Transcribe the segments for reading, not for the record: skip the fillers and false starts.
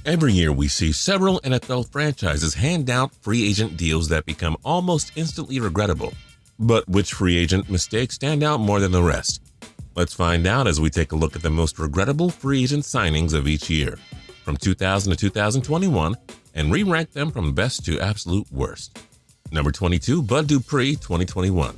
Every year we see several NFL franchises hand out free agent deals that become almost instantly regrettable. But which free agent mistakes stand out more than the rest? Let's find out as we take a look at the most regrettable free agent signings of each year, from 2000 to 2021, and re-rank them from best to absolute worst. Number 22, Bud Dupree, 2021.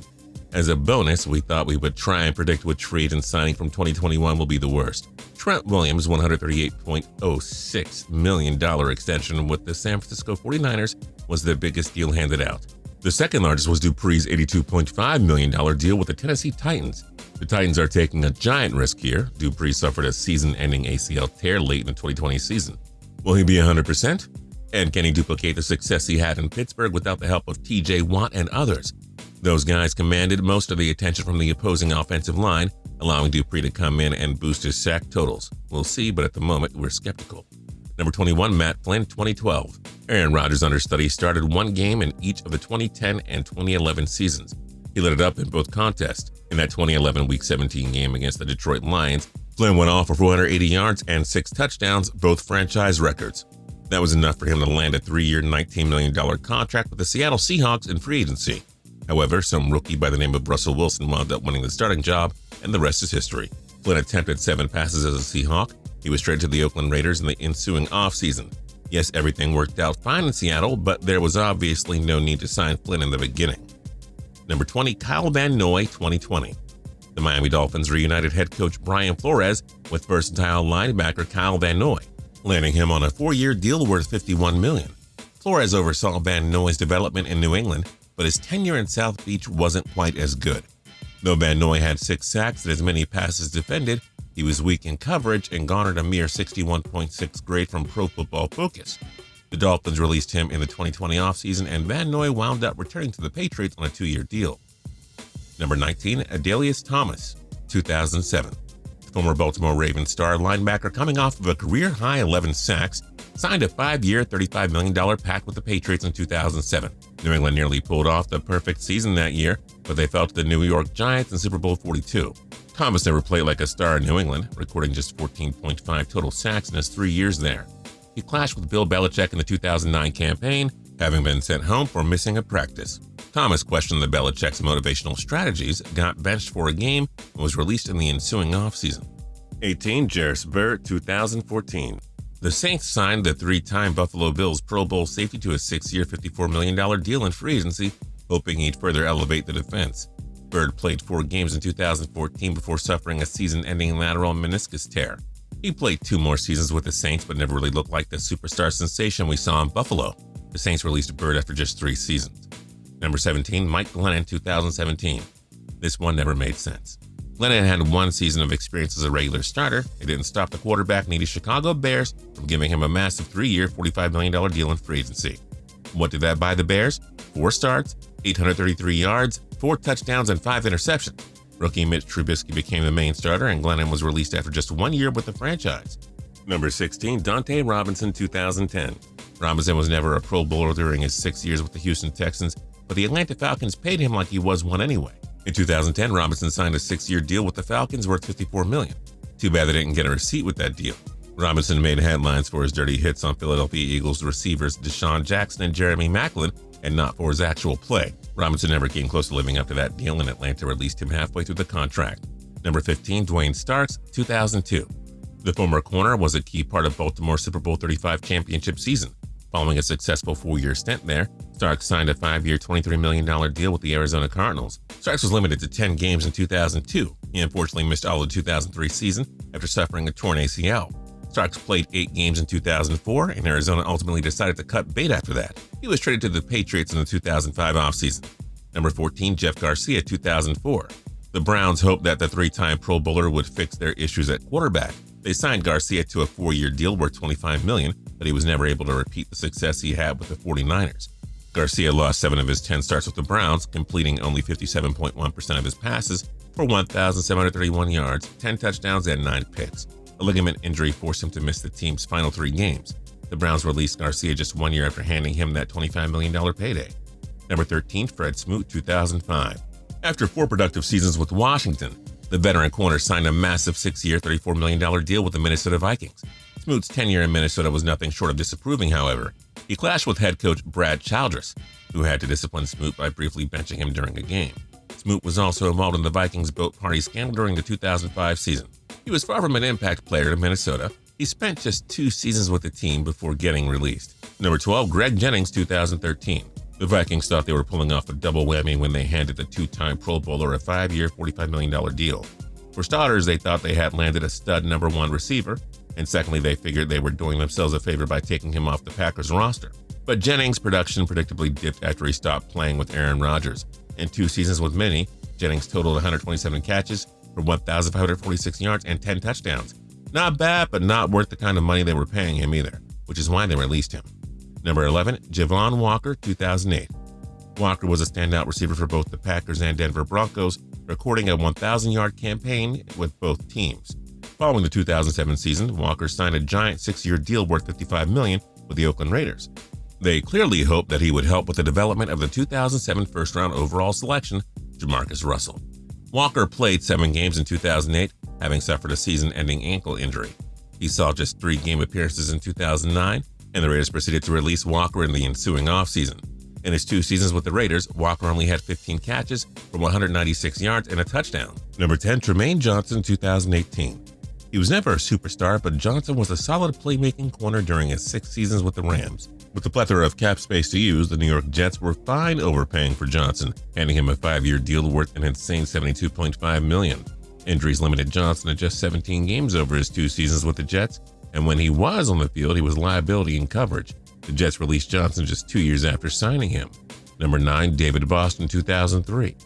As a bonus, we thought we would try and predict which free agent signing from 2021 will be the worst. Trent Williams' $138.06 million extension with the San Francisco 49ers was the biggest deal handed out. The second largest was Dupree's $82.5 million deal with the Tennessee Titans. The Titans are taking a giant risk here. Dupree suffered a season-ending ACL tear late in the 2020 season. Will he be 100%? And can he duplicate the success he had in Pittsburgh without the help of TJ Watt and others? Those guys commanded most of the attention from the opposing offensive line, allowing Dupree to come in and boost his sack totals. We'll see, but at the moment, we're skeptical. Number 21, Matt Flynn, 2012. Aaron Rodgers' understudy started one game in each of the 2010 and 2011 seasons. He lit it up in both contests. In that 2011 Week 17 game against the Detroit Lions, Flynn went off for 480 yards and 6 touchdowns, both franchise records. That was enough for him to land a 3-year, $19 million contract with the Seattle Seahawks in free agency. However, some rookie by the name of Russell Wilson wound up winning the starting job, and the rest is history. Flynn attempted 7 passes as a Seahawk. He was traded to the Oakland Raiders in the ensuing offseason. Yes, everything worked out fine in Seattle, but there was obviously no need to sign Flynn in the beginning. Number 20, Kyle Van Noy, 2020. The Miami Dolphins reunited head coach Brian Flores with versatile linebacker Kyle Van Noy, landing him on a 4-year deal worth $51 million. Flores oversaw Van Noy's development in New England, but his tenure in South Beach wasn't quite as good. Though Van Noy had 6 sacks and as many passes defended, he was weak in coverage and garnered a mere 61.6 grade from Pro Football Focus. The Dolphins released him in the 2020 offseason, and Van Noy wound up returning to the Patriots on a 2-year deal. Number 19, Adalius Thomas, 2007. The former Baltimore Ravens star linebacker, coming off of a career-high 11 sacks, signed a 5-year, $35 million pact with the Patriots in 2007. New England nearly pulled off the perfect season that year, but they fell to the New York Giants in Super Bowl 42. Thomas never played like a star in New England, recording just 14.5 total sacks in his 3 years there. He clashed with Bill Belichick in the 2009 campaign, having been sent home for missing a practice. Thomas questioned the Belichick's motivational strategies, got benched for a game, and was released in the ensuing offseason. 18, Jairus Byrd, 2014. The Saints signed the 3-time Buffalo Bills Pro Bowl safety to a 6-year, $54 million deal in free agency, hoping he'd further elevate the defense. Byrd played 4 games in 2014 before suffering a season-ending lateral meniscus tear. He played 2 more seasons with the Saints, but never really looked like the superstar sensation we saw in Buffalo. The Saints released Byrd after just 3 seasons. Number 17, Mike Glennon, 2017. This one never made sense. Glennon had 1 season of experience as a regular starter. It didn't stop the quarterback needy Chicago Bears from giving him a massive 3-year, $45 million deal in free agency. What did that buy the Bears? 4 starts, 833 yards, 4 touchdowns, and 5 interceptions. Rookie Mitch Trubisky became the main starter, and Glennon was released after just 1 year with the franchise. Number 16, Dante Robinson, 2010. Robinson was never a Pro Bowler during his 6 years with the Houston Texans, but the Atlanta Falcons paid him like he was one anyway. In 2010, Robinson signed a 6-year deal with the Falcons worth $54 million. Too bad they didn't get a receipt with that deal. Robinson made headlines for his dirty hits on Philadelphia Eagles receivers Deshaun Jackson and Jeremy Maclin, and not for his actual play. Robinson never came close to living up to that deal, and Atlanta released him halfway through the contract. Number 15, Dwayne Starks, 2002. The former corner was a key part of Baltimore's Super Bowl 35 championship season. Following a successful 4-year stint there, Starks signed a 5-year, $23 million deal with the Arizona Cardinals. Starks was limited to 10 games in 2002. He unfortunately missed all of the 2003 season after suffering a torn ACL. Starks played 8 games in 2004, and Arizona ultimately decided to cut bait after that. He was traded to the Patriots in the 2005 offseason. Number 14, Jeff Garcia, 2004. The Browns hoped that the 3-time Pro Bowler would fix their issues at quarterback. They signed Garcia to a 4-year deal worth $25 million, but he was never able to repeat the success he had with the 49ers. Garcia lost 7 of his 10 starts with the Browns, completing only 57.1% of his passes for 1,731 yards, 10 touchdowns, and 9 picks. A ligament injury forced him to miss the team's final 3 games. The Browns released Garcia just 1 year after handing him that $25 million payday. Number 13, Fred Smoot, 2005. After 4 productive seasons with Washington, the veteran corner signed a massive 6-year, $34 million deal with the Minnesota Vikings. Smoot's tenure in Minnesota was nothing short of disapproving, however. He clashed with head coach Brad Childress, who had to discipline Smoot by briefly benching him during a game. Smoot was also involved in the Vikings' boat party scandal during the 2005 season. He was far from an impact player in Minnesota. He spent just 2 seasons with the team before getting released. Number 12, Greg Jennings, 2013. The Vikings thought they were pulling off a double whammy when they handed the 2-time Pro Bowler a 5-year, $45 million deal. For starters, they thought they had landed a stud number 1 receiver, and secondly, they figured they were doing themselves a favor by taking him off the Packers roster. But Jennings' production predictably dipped after he stopped playing with Aaron Rodgers. In 2 seasons with Minnie, Jennings totaled 127 catches for 1,546 yards and 10 touchdowns. Not bad, but not worth the kind of money they were paying him either, which is why they released him. Number 11, Javon Walker, 2008. Walker was a standout receiver for both the Packers and Denver Broncos, recording a 1,000-yard campaign with both teams. Following the 2007 season, Walker signed a giant 6-year deal worth $55 million with the Oakland Raiders. They clearly hoped that he would help with the development of the 2007 first-round overall selection, Jamarcus Russell. Walker played 7 games in 2008, having suffered a season-ending ankle injury. He saw just 3 game appearances in 2009, and the Raiders proceeded to release Walker in the ensuing offseason. In his 2 seasons with the Raiders, Walker only had 15 catches for 196 yards and a touchdown. Number 10, Trumaine Johnson, 2018. He was never a superstar, but Johnson was a solid playmaking corner during his 6 seasons with the Rams. With the plethora of cap space to use, the New York Jets were fine overpaying for Johnson, handing him a 5-year deal worth an insane $72.5 million. Injuries limited Johnson to just 17 games over his 2 seasons with the Jets, and when he was on the field, he was liability in coverage. The Jets released Johnson just 2 years after signing him. Number 9, David Boston, 2003.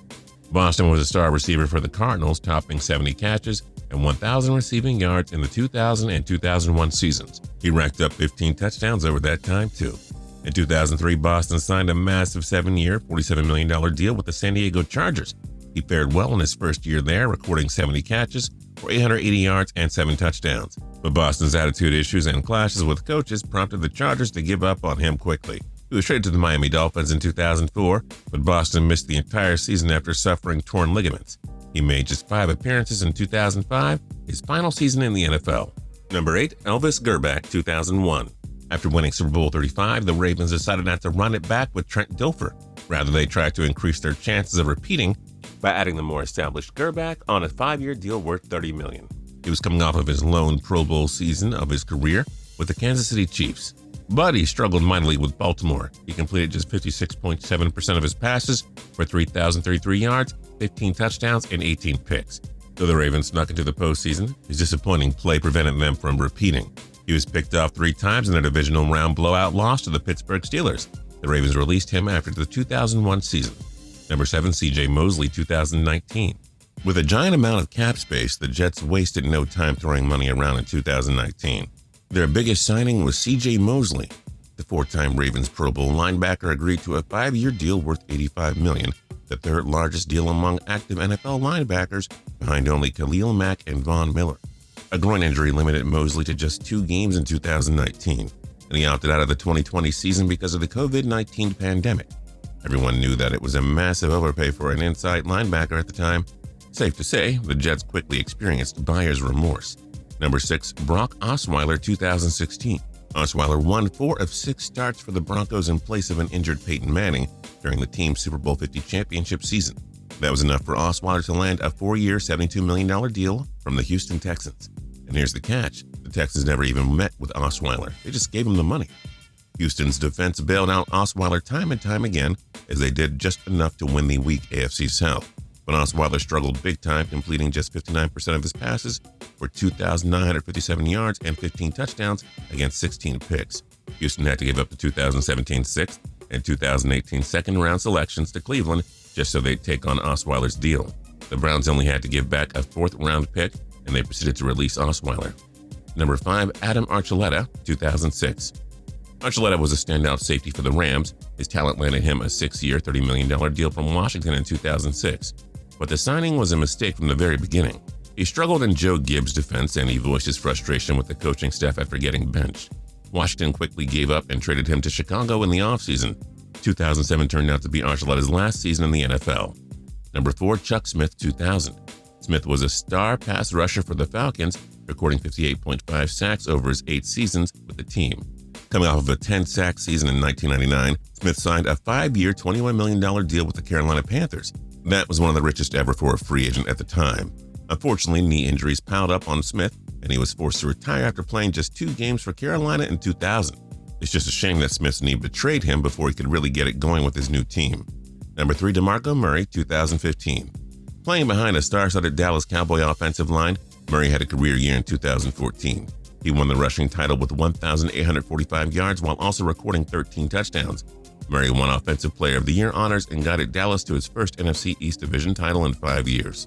Boston was a star receiver for the Cardinals, topping 70 catches and 1,000 receiving yards in the 2000 and 2001 seasons. He racked up 15 touchdowns over that time, too. In 2003, Boston signed a massive 7-year, $47 million deal with the San Diego Chargers. He fared well in his first year there, recording 70 catches for 880 yards and 7 touchdowns. But Boston's attitude issues and clashes with coaches prompted the Chargers to give up on him quickly. He was traded to the Miami Dolphins in 2004, but Boston missed the entire season after suffering torn ligaments. He made just 5 appearances in 2005, his final season in the NFL. Number 8, Elvis Grbac, 2001. After winning Super Bowl 35, the Ravens decided not to run it back with Trent Dilfer. Rather, they tried to increase their chances of repeating by adding the more established Grbac on a 5-year deal worth $30 million. He was coming off of his lone Pro Bowl season of his career with the Kansas City Chiefs. But he struggled mightily with Baltimore. He completed just 56.7% of his passes for 3,033 yards, 15 touchdowns, and 18 picks. Though the Ravens snuck into the postseason, his disappointing play prevented them from repeating. He was picked off 3 times in a divisional round blowout loss to the Pittsburgh Steelers. The Ravens released him after the 2001 season. Number 7, C.J. Mosley, 2019. With a giant amount of cap space, the Jets wasted no time throwing money around in 2019. Their biggest signing was C.J. Mosley. The 4-time Ravens Pro Bowl linebacker agreed to a 5-year deal worth $85 million, the 3rd largest deal among active NFL linebackers, behind only Khalil Mack and Von Miller. A groin injury limited Mosley to just 2 games in 2019, and he opted out of the 2020 season because of the COVID-19 pandemic. Everyone knew that it was a massive overpay for an inside linebacker at the time. Safe to say, the Jets quickly experienced buyer's remorse. Number 6, Brock Osweiler, 2016. Osweiler won 4 of 6 starts for the Broncos in place of an injured Peyton Manning during the team's Super Bowl 50 championship season. That was enough for Osweiler to land a 4-year, $72 million deal from the Houston Texans. And here's the catch. The Texans never even met with Osweiler. They just gave him the money. Houston's defense bailed out Osweiler time and time again, as they did just enough to win the weak AFC South. But Osweiler struggled big time, completing just 59% of his passes for 2,957 yards and 15 touchdowns against 16 picks. Houston had to give up the 2017 6th and 2018 second-round selections to Cleveland just so they'd take on Osweiler's deal. The Browns only had to give back a 4th-round pick, and they proceeded to release Osweiler. Number 5, Adam Archuleta, 2006. Archuleta was a standout safety for the Rams. His talent landed him a 6-year, $30 million deal from Washington in 2006. But the signing was a mistake from the very beginning. He struggled in Joe Gibbs' defense, and he voiced his frustration with the coaching staff after getting benched. Washington quickly gave up and traded him to Chicago in the offseason. 2007 turned out to be Archuleta's last season in the NFL. Number 4, Chuck Smith, 2000. Smith was a star pass rusher for the Falcons recording 58.5 sacks over his 8 seasons with the team. Coming off of a 10-sack season in 1999, Smith signed a 5-year, $21 million deal with the Carolina Panthers. That was one of the richest ever for a free agent at the time. Unfortunately, knee injuries piled up on Smith, and he was forced to retire after playing just 2 games for Carolina in 2000. It's just a shame that Smith's knee betrayed him before he could really get it going with his new team. Number 3, DeMarco Murray, 2015. Playing behind a star-studded Dallas Cowboy offensive line, Murray had a career year in 2014. He won the rushing title with 1,845 yards while also recording 13 touchdowns. Murray won Offensive Player of the Year honors and guided Dallas to his first NFC East Division title in 5 years.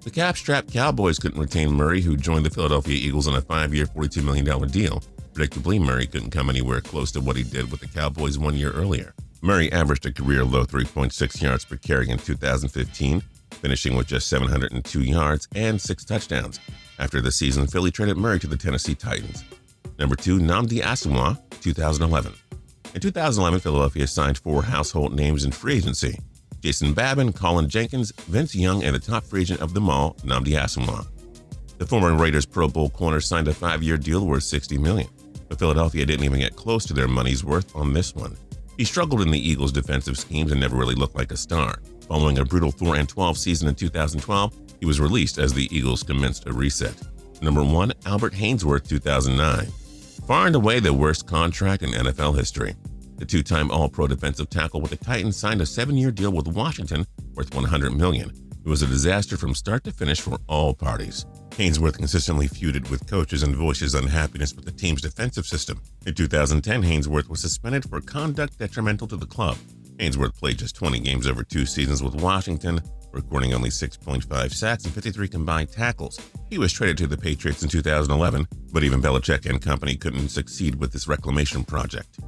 The cap-strapped Cowboys couldn't retain Murray, who joined the Philadelphia Eagles on a 5-year, $42 million deal. Predictably, Murray couldn't come anywhere close to what he did with the Cowboys 1 year earlier. Murray averaged a career-low 3.6 yards per carry in 2015, finishing with just 702 yards and 6 touchdowns. After the season, Philly traded Murray to the Tennessee Titans. Number 2, Nnamdi Asomugha, 2011. In 2011, Philadelphia signed 4 household names in free agency: Jason Babin, Colin Jenkins, Vince Young, and the top free agent of them all, Nnamdi Asomugha. The former Raiders Pro Bowl corner signed a 5-year deal worth $60 million, but Philadelphia didn't even get close to their money's worth on this one. He struggled in the Eagles' defensive schemes and never really looked like a star. Following a brutal 4-12 season in 2012, he was released as the Eagles commenced a reset. Number 1, Albert Haynesworth, 2009. Far and away the worst contract in NFL history. The 2-time All-Pro defensive tackle with the Titans signed a 7-year deal with Washington worth $100 million. It was a disaster from start to finish for all parties. Haynesworth consistently feuded with coaches and voiced his unhappiness with the team's defensive system. In 2010, Haynesworth was suspended for conduct detrimental to the club. Haynesworth played just 20 games over 2 seasons with Washington, recording only 6.5 sacks and 53 combined tackles. He was traded to the Patriots in 2011, but even Belichick and company couldn't succeed with this reclamation project.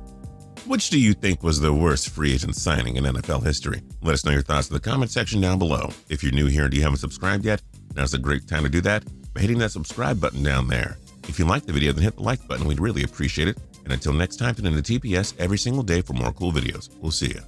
Which do you think was the worst free agent signing in NFL history? Let us know your thoughts in the comment section down below. If you're new here and you haven't subscribed yet, now's a great time to do that by hitting that subscribe button down there. If you liked the video, then hit the like button. We'd really appreciate it. And until next time, tune in to TPS every single day for more cool videos. We'll see you.